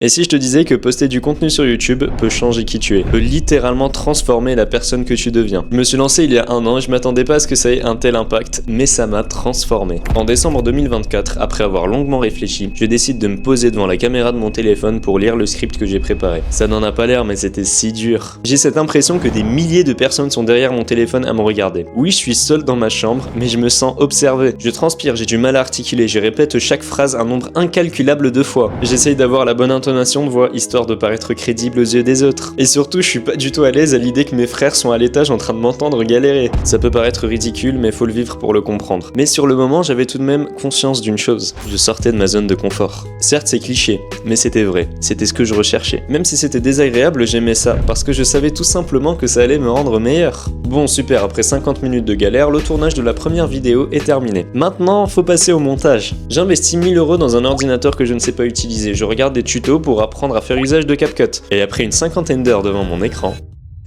Et si je te disais que poster du contenu sur YouTube peut changer qui tu es, peut littéralement transformer la personne que tu deviens. Je me suis lancé il y a 1 an et je m'attendais pas à ce que ça ait un tel impact, mais ça m'a transformé. En décembre 2024, après avoir longuement réfléchi, je décide de me poser devant la caméra de mon téléphone pour lire le script que j'ai préparé. Ça n'en a pas l'air, mais c'était si dur. J'ai cette impression que des milliers de personnes sont derrière mon téléphone à me regarder. Oui, je suis seul dans ma chambre, mais je me sens observé. Je transpire, j'ai du mal à articuler, je répète chaque phrase un nombre incalculable de fois. J'essaye d'avoir la bonne intonation de voix, histoire de paraître crédible aux yeux des autres. Et surtout, je suis pas du tout à l'aise à l'idée que mes frères sont à l'étage en train de m'entendre galérer. Ça peut paraître ridicule, mais faut le vivre pour le comprendre. Mais sur le moment, j'avais tout de même conscience d'une chose. Je sortais de ma zone de confort. Certes, c'est cliché, mais c'était vrai. C'était ce que je recherchais. Même si c'était désagréable, j'aimais ça, parce que je savais tout simplement que ça allait me rendre meilleur. Bon, super, après 50 minutes de galère, le tournage de la première vidéo est terminé. Maintenant, faut passer au montage. J'investis 1000 € dans un ordinateur que je ne sais pas utiliser. Je regarde des tutos pour apprendre à faire usage de CapCut. Et après une 50aine d'heures devant mon écran,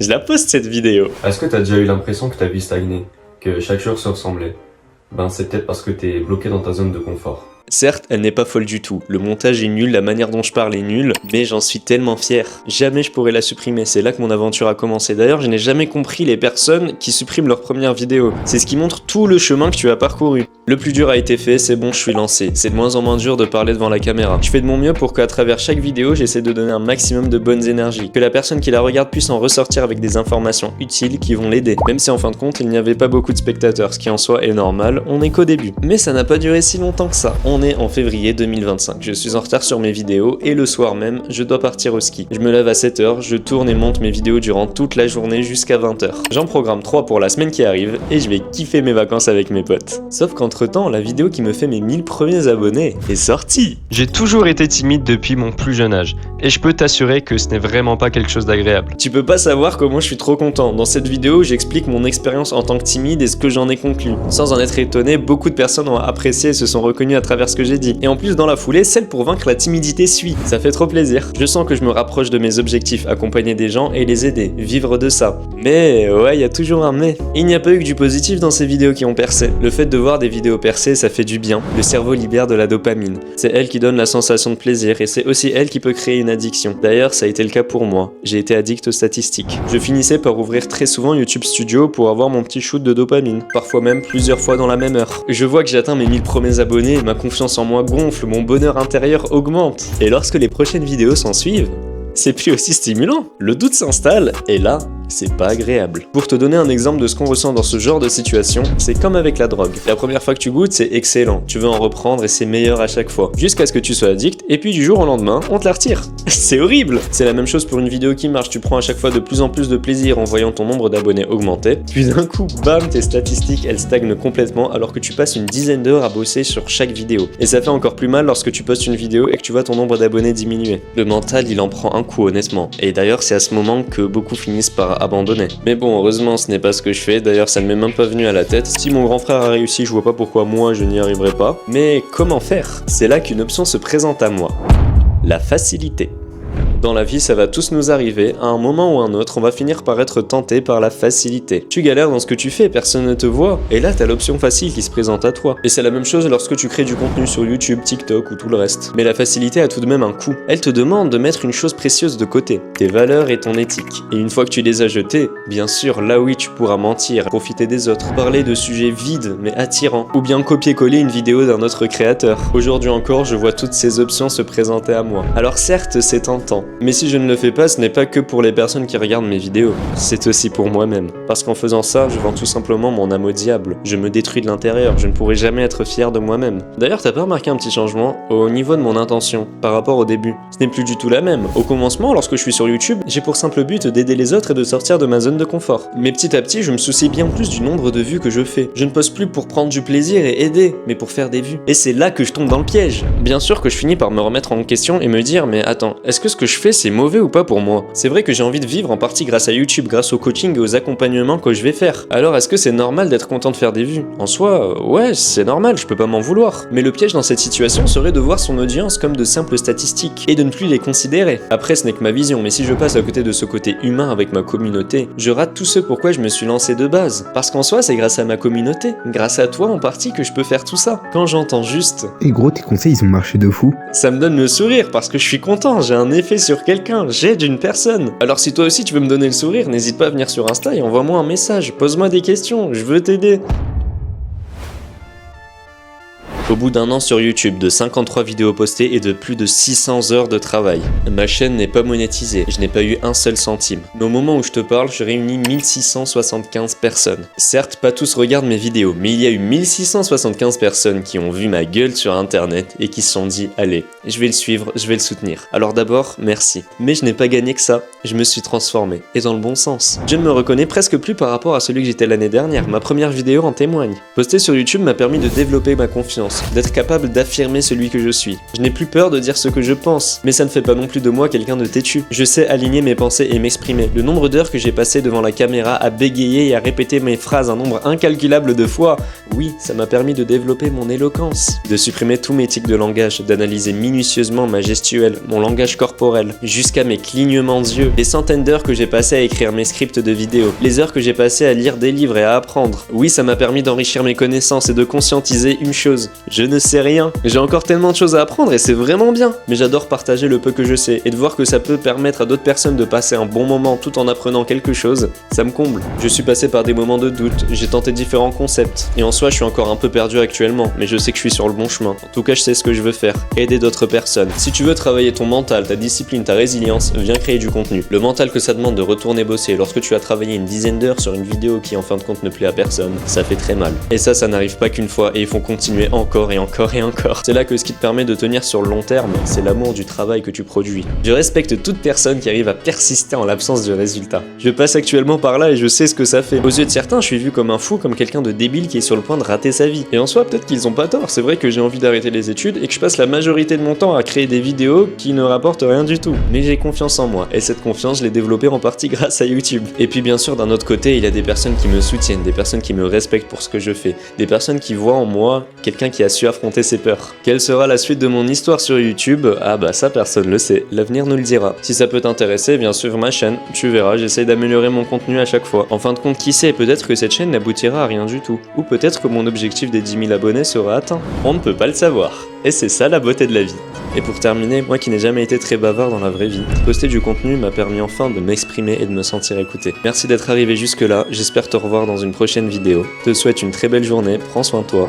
je la poste cette vidéo. Est-ce que t'as déjà eu l'impression que ta vie stagnait, que chaque jour se ressemblait? Ben c'est peut-être parce que t'es bloqué dans ta zone de confort. Certes, elle n'est pas folle du tout, le montage est nul, la manière dont je parle est nulle, mais j'en suis tellement fier. Jamais je pourrais la supprimer, c'est là que mon aventure a commencé. D'ailleurs, je n'ai jamais compris les personnes qui suppriment leur première vidéo. C'est ce qui montre tout le chemin que tu as parcouru. Le plus dur a été fait, c'est bon, je suis lancé. C'est de moins en moins dur de parler devant la caméra. Je fais de mon mieux pour qu'à travers chaque vidéo, j'essaie de donner un maximum de bonnes énergies, que la personne qui la regarde puisse en ressortir avec des informations utiles qui vont l'aider. Même si en fin de compte, il n'y avait pas beaucoup de spectateurs, ce qui en soi est normal, on n'est qu'au début. Mais ça n'a pas duré si longtemps que ça. On est en février 2025, je suis en retard sur mes vidéos et le soir même, je dois partir au ski. Je me lève à 7h, je tourne et monte mes vidéos durant toute la journée jusqu'à 20h. J'en programme 3 pour la semaine qui arrive et je vais kiffer mes vacances avec mes potes. Sauf qu'entre temps, la vidéo qui me fait mes 1000 premiers abonnés est sortie. J'ai toujours été timide depuis mon plus jeune âge et je peux t'assurer que ce n'est vraiment pas quelque chose d'agréable. Tu peux pas savoir comment je suis trop content. Dans cette vidéo, j'explique mon expérience en tant que timide et ce que j'en ai conclu. Sans en être étonné, beaucoup de personnes ont apprécié et se sont reconnues à travers ce que j'ai dit. Et en plus, dans la foulée, celle pour vaincre la timidité suit. Ça fait trop plaisir. Je sens que je me rapproche de mes objectifs, accompagner des gens et les aider, vivre de ça. Mais ouais, il y a toujours un mais. Il n'y a pas eu que du positif dans ces vidéos qui ont percé. Le fait de voir des vidéos percées, ça fait du bien. Le cerveau libère de la dopamine. C'est elle qui donne la sensation de plaisir et c'est aussi elle qui peut créer une addiction. D'ailleurs, ça a été le cas pour moi. J'ai été addict aux statistiques. Je finissais par ouvrir très souvent YouTube Studio pour avoir mon petit shoot de dopamine. Parfois même plusieurs fois dans la même heure. Je vois que j'atteins mes 1000 premiers abonnés et ma confiance en moi gonfle, mon bonheur intérieur augmente. Et lorsque les prochaines vidéos s'en suivent, c'est plus aussi stimulant. Le doute s'installe et là, c'est pas agréable. Pour te donner un exemple de ce qu'on ressent dans ce genre de situation, c'est comme avec la drogue. La première fois que tu goûtes, c'est excellent. Tu veux en reprendre et c'est meilleur à chaque fois. Jusqu'à ce que tu sois addict et puis du jour au lendemain, on te la retire. C'est horrible. C'est la même chose pour une vidéo qui marche. Tu prends à chaque fois de plus en plus de plaisir en voyant ton nombre d'abonnés augmenter. Puis d'un coup, bam, tes statistiques, elles stagnent complètement alors que tu passes une dizaine d'heures à bosser sur chaque vidéo. Et ça fait encore plus mal lorsque tu postes une vidéo et que tu vois ton nombre d'abonnés diminuer. Le mental, il en prend un coup honnêtement. Et d'ailleurs, c'est à ce moment que beaucoup finissent par abandonner. Mais bon, heureusement, ce n'est pas ce que je fais. D'ailleurs, ça ne m'est même pas venu à la tête. Si mon grand frère a réussi, je vois pas pourquoi moi je n'y arriverai pas. Mais comment faire? C'est là qu'une option se présente à moi. La facilité. Dans la vie, ça va tous nous arriver, à un moment ou un autre, on va finir par être tenté par la facilité. Tu galères dans ce que tu fais, personne ne te voit, et là t'as l'option facile qui se présente à toi. Et c'est la même chose lorsque tu crées du contenu sur YouTube, TikTok ou tout le reste. Mais la facilité a tout de même un coût. Elle te demande de mettre une chose précieuse de côté, tes valeurs et ton éthique. Et une fois que tu les as jetées, bien sûr, là oui tu pourras mentir, profiter des autres, parler de sujets vides mais attirants, ou bien copier-coller une vidéo d'un autre créateur. Aujourd'hui encore, je vois toutes ces options se présenter à moi. Alors certes, c'est tentant. Mais si je ne le fais pas, ce n'est pas que pour les personnes qui regardent mes vidéos, c'est aussi pour moi-même. Parce qu'en faisant ça, je vends tout simplement mon âme au diable. Je me détruis de l'intérieur, je ne pourrai jamais être fier de moi-même. D'ailleurs, t'as pas remarqué un petit changement au niveau de mon intention par rapport au début? Ce n'est plus du tout la même. Au commencement, lorsque je suis sur YouTube, j'ai pour simple but d'aider les autres et de sortir de ma zone de confort. Mais petit à petit, je me soucie bien plus du nombre de vues que je fais. Je ne poste plus pour prendre du plaisir et aider, mais pour faire des vues. Et c'est là que je tombe dans le piège. Bien sûr que je finis par me remettre en question et me dire, mais attends, est-ce que ce que je fais c'est mauvais ou pas pour moi? C'est vrai que j'ai envie de vivre en partie grâce à YouTube, grâce au coaching et aux accompagnements que je vais faire. Alors est-ce que c'est normal d'être content de faire des vues? En soi, ouais, c'est normal, je peux pas m'en vouloir. Mais le piège dans cette situation serait de voir son audience comme de simples statistiques et de ne plus les considérer. Après, ce n'est que ma vision, mais si je passe à côté de ce côté humain avec ma communauté, je rate tout ce pourquoi je me suis lancé de base. Parce qu'en soi, c'est grâce à ma communauté, grâce à toi en partie que je peux faire tout ça. Quand j'entends juste Et gros, tes conseils, ils ont marché de fou. ça me donne le sourire parce que je suis content, j'ai un effet sur quelqu'un, j'aide une personne. Alors si toi aussi tu veux me donner le sourire, n'hésite pas à venir sur Insta et envoie-moi un message, pose-moi des questions, je veux t'aider. Au bout d'un an sur YouTube, de 53 vidéos postées et de plus de 600 heures de travail, ma chaîne n'est pas monétisée, je n'ai pas eu un seul centime. Mais au moment où je te parle, je réunis 1675 personnes. Certes, pas tous regardent mes vidéos, mais il y a eu 1675 personnes qui ont vu ma gueule sur internet et qui se sont dit « Allez, je vais le suivre, je vais le soutenir ». Alors d'abord, merci. Mais je n'ai pas gagné que ça, je me suis transformé, et dans le bon sens. Je ne me reconnais presque plus par rapport à celui que j'étais l'année dernière, ma première vidéo en témoigne. Poster sur YouTube m'a permis de développer ma confiance, d'être capable d'affirmer celui que je suis. Je n'ai plus peur de dire ce que je pense, mais ça ne fait pas non plus de moi quelqu'un de têtu. Je sais aligner mes pensées et m'exprimer. Le nombre d'heures que j'ai passé devant la caméra à bégayer et à répéter mes phrases un nombre incalculable de fois, oui, ça m'a permis de développer mon éloquence, de supprimer tous mes tics de langage, d'analyser minutieusement ma gestuelle, mon langage corporel, jusqu'à mes clignements d'yeux, les centaines d'heures que j'ai passées à écrire mes scripts de vidéos, les heures que j'ai passées à lire des livres et à apprendre. Oui, ça m'a permis d'enrichir mes connaissances et de conscientiser une chose. Je ne sais rien. J'ai encore tellement de choses à apprendre et c'est vraiment bien. Mais j'adore partager le peu que je sais et de voir que ça peut permettre à d'autres personnes de passer un bon moment tout en apprenant quelque chose, ça me comble. Je suis passé par des moments de doute, j'ai tenté différents concepts. Et en soi, je suis encore un peu perdu actuellement, mais je sais que je suis sur le bon chemin. En tout cas, je sais ce que je veux faire. Aider d'autres personnes. Si tu veux travailler ton mental, ta discipline, ta résilience, viens créer du contenu. Le mental que ça demande de retourner bosser lorsque tu as travaillé une dizaine d'heures sur une vidéo qui en fin de compte ne plaît à personne, ça fait très mal. Et ça n'arrive pas qu'une fois et il faut continuer encore et encore et encore. C'est là que ce qui te permet de tenir sur le long terme, c'est l'amour du travail que tu produis. Je respecte toute personne qui arrive à persister en l'absence de résultats. Je passe actuellement par là et je sais ce que ça fait. Aux yeux de certains, je suis vu comme un fou, comme quelqu'un de débile qui est sur le point de rater sa vie. Et en soi, peut-être qu'ils ont pas tort. C'est vrai que j'ai envie d'arrêter les études et que je passe la majorité de mon temps à créer des vidéos qui ne rapportent rien du tout. Mais j'ai confiance en moi et cette confiance, je l'ai développée en partie grâce à YouTube. Et puis bien sûr, d'un autre côté, il y a des personnes qui me soutiennent, des personnes qui me respectent pour ce que je fais, des personnes qui voient en moi quelqu'un qui a su affronter ses peurs. Quelle sera la suite de mon histoire sur YouTube? Ah bah ça personne le sait, l'avenir nous le dira. Si ça peut t'intéresser, bien sûr ma chaîne, tu verras, j'essaye d'améliorer mon contenu à chaque fois. En fin de compte, qui sait, peut-être que cette chaîne n'aboutira à rien du tout. Ou peut-être que mon objectif des 10 000 abonnés sera atteint. On ne peut pas le savoir. Et c'est ça la beauté de la vie. Et pour terminer, moi qui n'ai jamais été très bavard dans la vraie vie, poster du contenu m'a permis enfin de m'exprimer et de me sentir écouté. Merci d'être arrivé jusque là, j'espère te revoir dans une prochaine vidéo. Je te souhaite une très belle journée, prends soin de toi.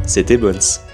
C'était Bones.